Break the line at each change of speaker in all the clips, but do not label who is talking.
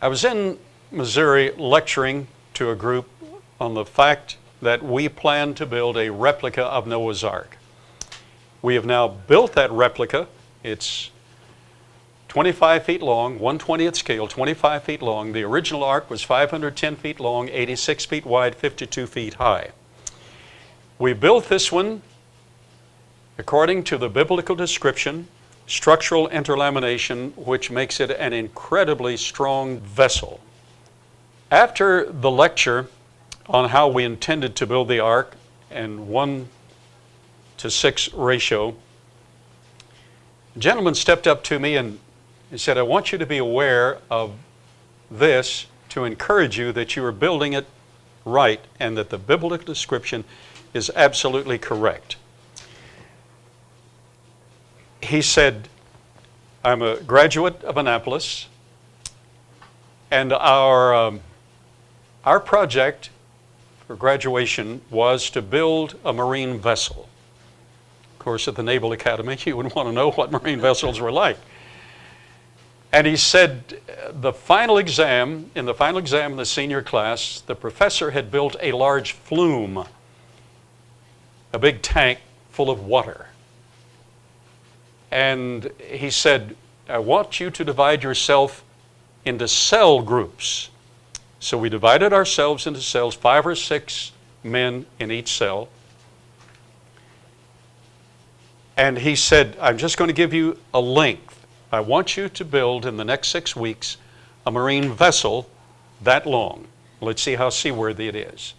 I was in Missouri lecturing to a group on the fact that we plan to build a replica of Noah's Ark. We have now built that replica. It's 25 feet long, 1/20th scale, 25 feet long. The original ark was 510 feet long, 86 feet wide, 52 feet high. We built this one according to the biblical description, structural interlamination, which makes it an incredibly strong vessel. After the lecture on how we intended to build the ark and 1:6 ratio, a gentleman stepped up to me and he said, I want you to be aware of this to encourage you that you are building it right and that the biblical description is absolutely correct. He said, I'm a graduate of Annapolis, and our project for graduation was to build a marine vessel. Of course, at the Naval Academy, you would want to know what marine vessels were like. And he said, in the final exam in the senior class, the professor had built a large flume, a big tank full of water. And he said, I want you to divide yourself into cell groups. So we divided ourselves into cells, 5 or 6 men in each cell. And he said, I'm just going to give you a length. I want you to build in the next 6 weeks a marine vessel that long. Let's see how seaworthy it is.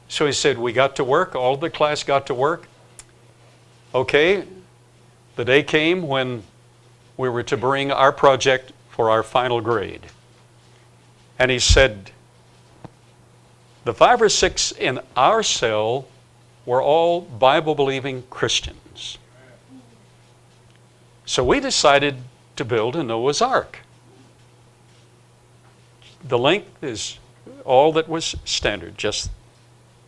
So he said, we got to work, all of the class got to work. Okay, the day came when we were to bring our project for our final grade. And he said, the 5 or 6 in our cell were all Bible-believing Christians. So we decided to build a Noah's Ark. The length is all that was standard, just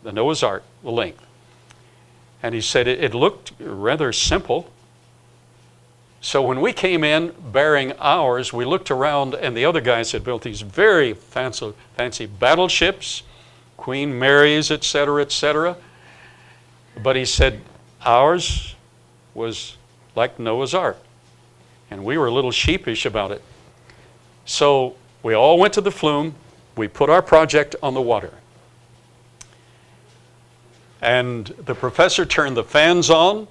the Noah's Ark, the length. And he said it looked rather simple. So when we came in bearing ours, we looked around and the other guys had built these very fancy battleships, Queen Marys, etc., etc. But he said ours was like Noah's Ark. And we were a little sheepish about it. So we all went to the flume. We put our project on the water. And the professor turned the fans on.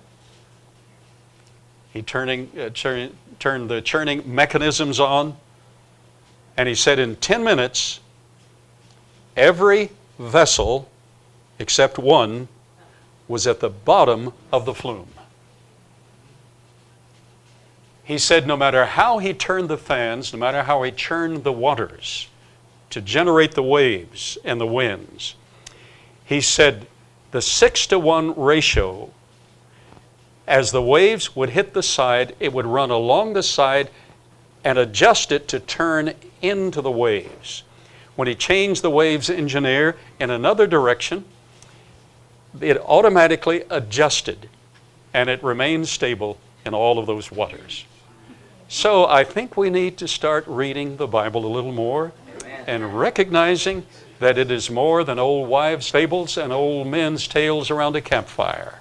He turned the churning mechanisms on. And he said in 10 minutes, every vessel except one was at the bottom of the flume. He said no matter how he turned the fans, no matter how he churned the waters to generate the waves and the winds, he said the 6-to-1 ratio, as the waves would hit the side, it would run along the side and adjust it to turn into the waves. When he changed the waves engineer in another direction, it automatically adjusted and it remained stable in all of those waters. So I think we need to start reading the Bible a little more and recognizing that it is more than old wives' fables and old men's tales around a campfire.